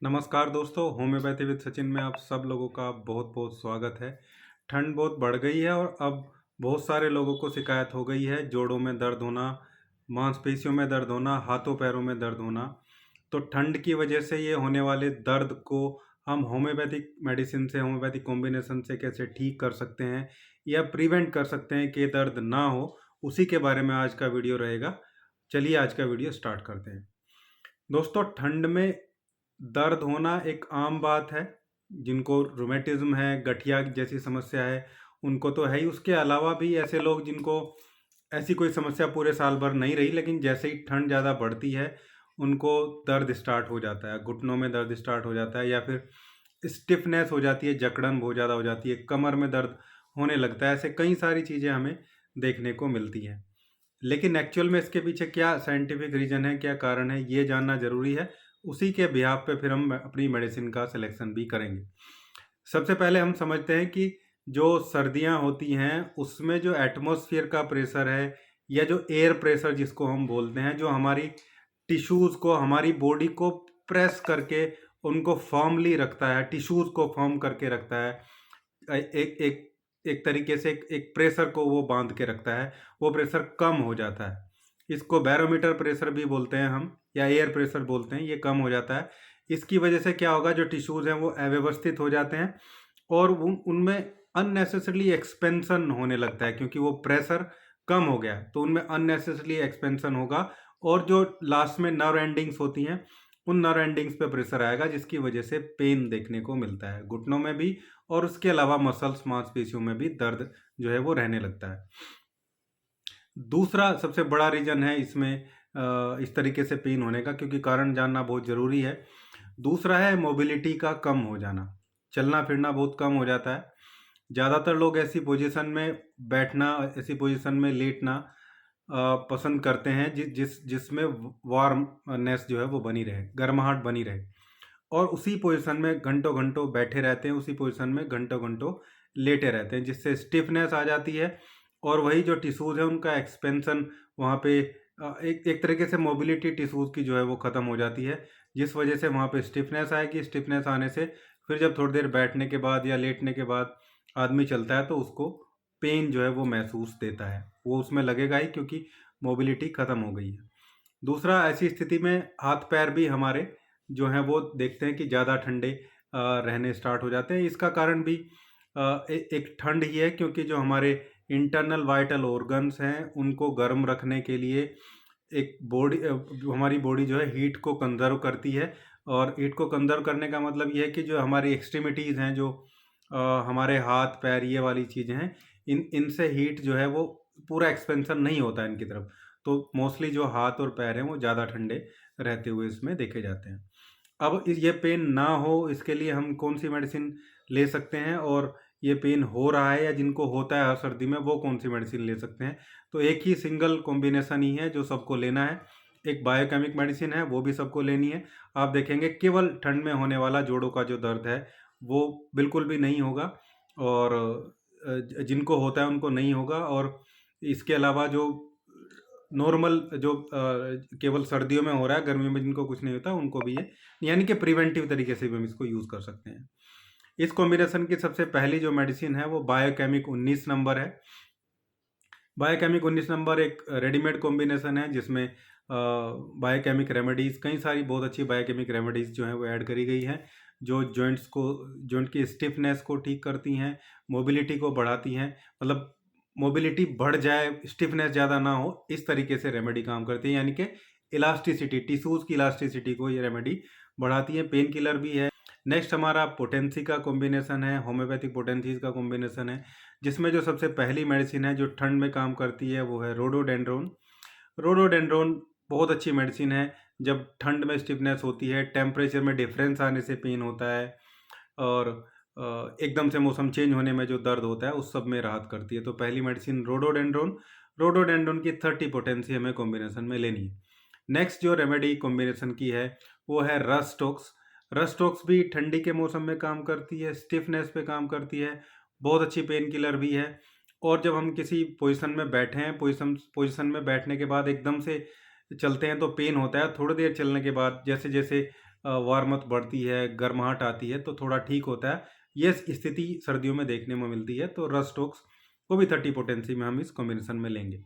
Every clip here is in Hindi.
नमस्कार दोस्तों, होम्योपैथी विद सचिन में आप सब लोगों का बहुत बहुत स्वागत है। ठंड बहुत बढ़ गई है और अब बहुत सारे लोगों को शिकायत हो गई है जोड़ों में दर्द होना, मांसपेशियों में दर्द होना, हाथों पैरों में दर्द होना। तो ठंड की वजह से ये होने वाले दर्द को हम होम्योपैथिक मेडिसिन से, होम्योपैथिक कॉम्बिनेशन से कैसे ठीक कर सकते हैं या प्रिवेंट कर सकते हैं कि ये दर्द ना हो, उसी के बारे में आज का वीडियो रहेगा। चलिए आज का वीडियो स्टार्ट करते हैं। दोस्तों, ठंड में दर्द होना एक आम बात है। जिनको रूमेटिज्म है, गठिया जैसी समस्या है, उनको तो है ही। उसके अलावा भी ऐसे लोग जिनको ऐसी कोई समस्या पूरे साल भर नहीं रही, लेकिन जैसे ही ठंड ज़्यादा बढ़ती है, उनको दर्द स्टार्ट हो जाता है, घुटनों में दर्द स्टार्ट हो जाता है या फिर स्टिफनेस हो जाती है, जकड़न बहुत ज़्यादा हो जाती है, कमर में दर्द होने लगता है। ऐसे कई सारी चीज़ें हमें देखने को मिलती हैं। लेकिन एक्चुअल में इसके पीछे क्या साइंटिफिक रीज़न है, क्या कारण है, ये जानना ज़रूरी है। उसी के बिहाफ़ पे फिर हम अपनी मेडिसिन का सिलेक्शन भी करेंगे। सबसे पहले हम समझते हैं कि जो सर्दियाँ होती हैं, उसमें जो एटमॉस्फेयर का प्रेशर है या जो एयर प्रेशर जिसको हम बोलते हैं, जो हमारी टिश्यूज़ को, हमारी बॉडी को प्रेस करके उनको फर्मली रखता है, टिश्यूज़ को फर्म करके रखता है। एक एक एक तरीके से एक प्रेशर को वो बांध के रखता है, वो प्रेशर कम हो जाता है। इसको बैरोमीटर प्रेशर भी बोलते हैं हम, या एयर प्रेशर बोलते हैं, ये कम हो जाता है। इसकी वजह से क्या होगा, जो टिश्यूज़ हैं वो अव्यवस्थित हो जाते हैं और उनमें अननेसेसरली एक्सपेंशन होने लगता है, क्योंकि वो प्रेशर कम हो गया तो उनमें अननेसेसरली एक्सपेंशन होगा और जो लास्ट में नर्व एंडिंग्स होती हैं, उन नर्व एंडिंग्स पे प्रेशर आएगा, जिसकी वजह से पेन देखने को मिलता है घुटनों में भी, और उसके अलावा मसल्स, मांसपेशियों में भी दर्द जो है वो रहने लगता है। दूसरा सबसे बड़ा रीज़न है इसमें इस तरीके से पेन होने का, क्योंकि कारण जानना बहुत ज़रूरी है। दूसरा है मोबिलिटी का कम हो जाना, चलना-फिरना बहुत कम हो जाता है। ज़्यादातर लोग ऐसी पोजीशन में बैठना, ऐसी पोजीशन में लेटना पसंद करते हैं जिसमें वार्मनेस जो है वो बनी रहे, गर्माहट बनी रहे, और उसी पोजीशन में घंटों-घंटों बैठे रहते हैं, उसी पोजीशन में घंटों-घंटों लेटे रहते हैं, जिससे स्टिफनेस आ जाती है और वही जो टिश्यूज़ है उनका एक्सपेंशन वहाँ पे एक एक तरीके से मोबिलिटी टिश्यूज़ की जो है वो ख़त्म हो जाती है, जिस वजह से वहाँ पे स्टिफनेस आएगी। स्टिफनेस आने से फिर जब थोड़ी देर बैठने के बाद या लेटने के बाद आदमी चलता है तो उसको पेन जो है वो महसूस देता है। वो उसमें लगेगा ही, क्योंकि मोबिलिटी ख़त्म हो गई है। दूसरा, ऐसी स्थिति में हाथ-पैर भी हमारे जो हैं वो देखते हैं कि ज़्यादा ठंडे रहने स्टार्ट हो जाते हैं। इसका कारण भी एक ठंड ही है, क्योंकि जो हमारे इंटरनल वाइटल ऑर्गन्स हैं, उनको गर्म रखने के लिए एक हमारी बॉडी जो है हीट को कंज़र्व करती है। और हीट को कंज़र्व करने का मतलब ये है कि जो हमारी एक्सट्रीमिटीज़ हैं, जो हमारे हाथ, पैर, ये वाली चीज़ें हैं, इनसे हीट जो है वो पूरा एक्सपेंशन नहीं होता है इनकी तरफ। तो मोस्टली जो हाथ और पैर हैं वो ज़्यादा ठंडे रहते हुए इसमें देखे जाते हैं। अब ये पेन ना हो, इसके लिए हम कौन-सी मेडिसिन ले सकते हैं, और ये पेन हो रहा है या जिनको होता है हर सर्दी में, वो कौन-सी मेडिसिन ले सकते हैं। तो एक ही सिंगल कॉम्बिनेशन ही है जो सबको लेना है। एक बायोकेमिक मेडिसिन है, वो भी सबको लेनी है। आप देखेंगे केवल ठंड में होने वाला जोड़ों का जो दर्द है, वो बिल्कुल भी नहीं होगा, और जिनको होता है उनको नहीं होगा। और इसके अलावा जो नॉर्मल जो केवल सर्दियों में हो रहा है, गर्मियों में जिनको कुछ नहीं होता, उनको भी ये, यानी कि प्रिवेंटिव तरीके से भी हम इसको यूज़ कर सकते हैं। इस कॉम्बिनेशन की सबसे पहली जो मेडिसिन है वो बायोकेमिक 19 नंबर है। बायोकेमिक 19 नंबर एक रेडीमेड कॉम्बिनेशन है, जिसमें बायोकेमिक रेमेडीज़, कई सारी बहुत अच्छी बायोकेमिक रेमेडीज़ जो हैं वो ऐड करी गई हैं, जो जॉइंट की स्टिफनेस को ठीक करती हैं, मोबिलिटी को बढ़ाती हैं। मतलब मोबिलिटी बढ़ जाए, स्टिफनेस ज़्यादा ना हो, इस तरीके से रेमेडी काम करती है, यानी कि इलास्टिसिटी, टिश्यूज़ की इलास्टिसिटी को ये रेमेडी बढ़ाती है। पेन किलर भी है। नेक्स्ट हमारा पोटेंसी का कॉम्बिनेशन है, होम्योपैथिक पोटेंसीज़ का कॉम्बिनेशन है, जिसमें जो सबसे पहली मेडिसिन है जो ठंड में काम करती है वो है रोडोडेंड्रोन। रोडोडेंड्रोन बहुत अच्छी मेडिसिन है। जब ठंड में स्टिफनेस होती है, टेम्परेचर में डिफरेंस आने से पेन होता है, और एकदम से मौसम चेंज होने में जो दर्द होता है, उस सब में राहत करती है। तो पहली मेडिसिन रोडोडेंड्रोन। रोडोडेंड्रोन की 30 पोटेंसी हमें कॉम्बिनेशन में लेनी है। नेक्स्ट जो रेमेडी कॉम्बिनेशन की है वो है रस्टॉक्स। रस्टॉक्स भी ठंडी के मौसम में काम करती है, स्टिफनेस पे काम करती है, बहुत अच्छी पेन किलर भी है। और जब हम किसी पोजीशन में बैठे हैं, पोजीशन में बैठने के बाद एकदम से चलते हैं तो पेन होता है। थोड़ी देर चलने के बाद जैसे-जैसे वार्मथ बढ़ती है, गर्माहट आती है तो थोड़ा ठीक होता है। ये स्थिति सर्दियों में देखने में मिलती है, तो रस टॉक्स को भी 30 पोटेंसी में हम इस कॉम्बिनेशन में लेंगे।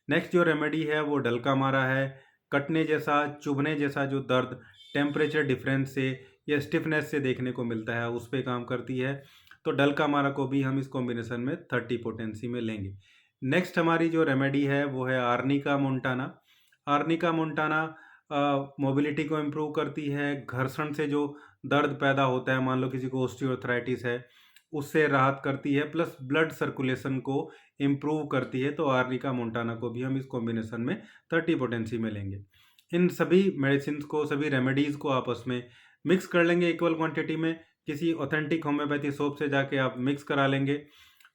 नेक्स्ट जो रेमेडी है वो डलका मारा है। कटने जैसा, चुभने जैसा जो दर्द टेम्परेचर डिफरेंस से या स्टिफनेस से देखने को मिलता है, उस पे काम करती है। तो डलका मारा को भी हम इस कॉम्बिनेशन में 30 पोटेंसी में लेंगे। नेक्स्ट हमारी जो रेमेडी है वो है arnica Montana. Arnica Montana mobility को इम्प्रूव करती है। घर्षण से जो दर्द पैदा होता है, मान लो किसी को ऑस्टियोआर्थराइटिस है, उससे राहत करती है, प्लस ब्लड सर्कुलेशन को इम्प्रूव करती है। तो आर्निका मोंटाना को भी हम इस कॉम्बिनेशन में 30 पोटेंसी में लेंगे। इन सभी मेडिसिन को, सभी रेमेडीज़ को आपस में मिक्स कर लेंगे इक्वल क्वांटिटी में। किसी ऑथेंटिक होम्योपैथी शॉप से जाके आप मिक्स करा लेंगे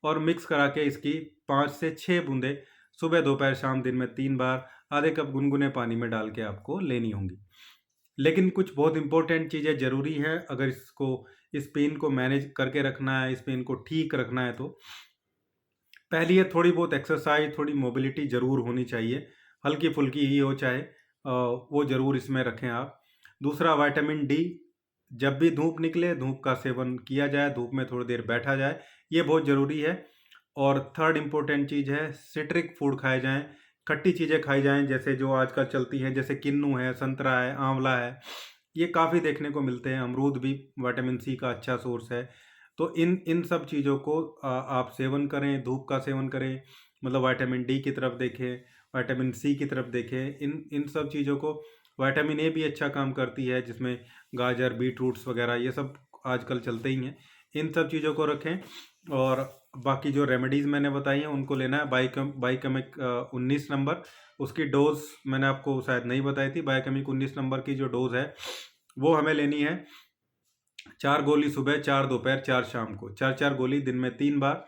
और मिक्स करा के इसकी 5 से 6 बूंदें सुबह, दोपहर, शाम, दिन में 3 बार आधे कप गुनगुने पानी में डाल के आपको लेनी होंगी। लेकिन कुछ बहुत इंपॉर्टेंट चीज़ें ज़रूरी हैं अगर इस पेन को मैनेज करके रखना है, इस पेन को ठीक रखना है। तो पहली है थोड़ी बहुत एक्सरसाइज, थोड़ी मोबिलिटी ज़रूर होनी चाहिए, हल्की फुल्की ही हो चाहे, वो ज़रूर इसमें रखें आप। दूसरा, विटामिन डी, जब भी धूप निकले धूप का सेवन किया जाए, धूप में थोड़ी देर बैठा जाए, ये बहुत ज़रूरी है। और थर्ड इम्पोर्टेंट चीज़ है सिट्रिक फूड खाए जाएँ, खट्टी चीज़ें खाई जाएँ, जैसे जो आजकल चलती हैं, जैसे किन्नू है, संतरा है, आंवला है, ये काफ़ी देखने को मिलते हैं। अमरूद भी विटामिन सी का अच्छा सोर्स है। तो इन सब चीज़ों को आप सेवन करें, धूप का सेवन करें, मतलब विटामिन डी की तरफ देखें, विटामिन सी की तरफ देखें। इन सब चीज़ों को, विटामिन ए भी अच्छा काम करती है, जिसमें गाजर, बीटरूट्स वगैरह ये सब आजकल चलते ही हैं। इन सब चीज़ों को रखें। और बाकी जो रेमेडीज़ मैंने बताई हैं उनको लेना है। बायोकेमिक 19 नंबर, उसकी डोज़ मैंने आपको शायद नहीं बताई थी। बायोकेमिक 19 नंबर की जो डोज़ है वो हमें लेनी है 4 गोली सुबह, 4 दोपहर, 4 शाम को, 4-4 गोली दिन में 3 बार।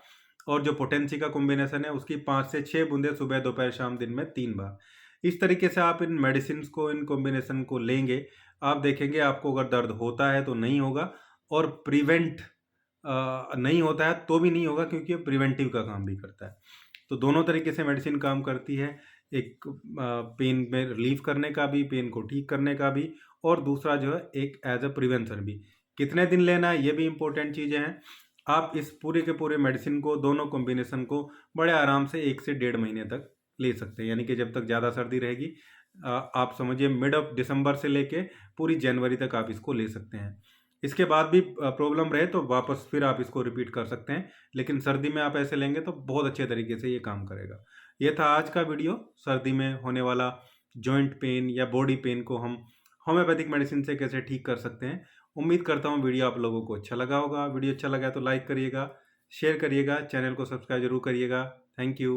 और जो पोटेंसी का कॉम्बिनेशन है उसकी 5 से 6 बूंदें सुबह, दोपहर, शाम, दिन में 3 बार। इस तरीके से आप इन मेडिसिन्स को, इन कॉम्बिनेशन को लेंगे, आप देखेंगे आपको अगर दर्द होता है तो नहीं होगा, और प्रिवेंट नहीं होता है तो भी नहीं होगा, क्योंकि ये प्रिवेंटिव का काम भी करता है। तो दोनों तरीके से मेडिसिन काम करती है, एक पेन में रिलीफ करने का भी, पेन को ठीक करने का भी, और दूसरा जो है एक एज अ प्रिवेंशन भी। कितने दिन लेना है ये भी इंपॉर्टेंट चीज़ें हैं। आप इस पूरे के पूरे मेडिसिन को, दोनों कॉम्बिनेशन को बड़े आराम से 1 से 1.5 महीने तक ले सकते हैं, यानी कि जब तक ज़्यादा सर्दी रहेगी, आप समझिए मिड ऑफ दिसंबर से लेके पूरी जनवरी तक आप इसको ले सकते हैं। इसके बाद भी प्रॉब्लम रहे तो वापस फिर आप इसको रिपीट कर सकते हैं, लेकिन सर्दी में आप ऐसे लेंगे तो बहुत अच्छे तरीके से ये काम करेगा। ये था आज का वीडियो, सर्दी में होने वाला जॉइंट पेन या बॉडी पेन को हम होम्योपैथिक मेडिसिन से कैसे ठीक कर सकते हैं। उम्मीद करता हूँ वीडियो आप लोगों को अच्छा लगा होगा। वीडियो अच्छा लगा तो लाइक करिएगा, शेयर करिएगा, चैनल को सब्सक्राइब जरूर करिएगा। Thank you.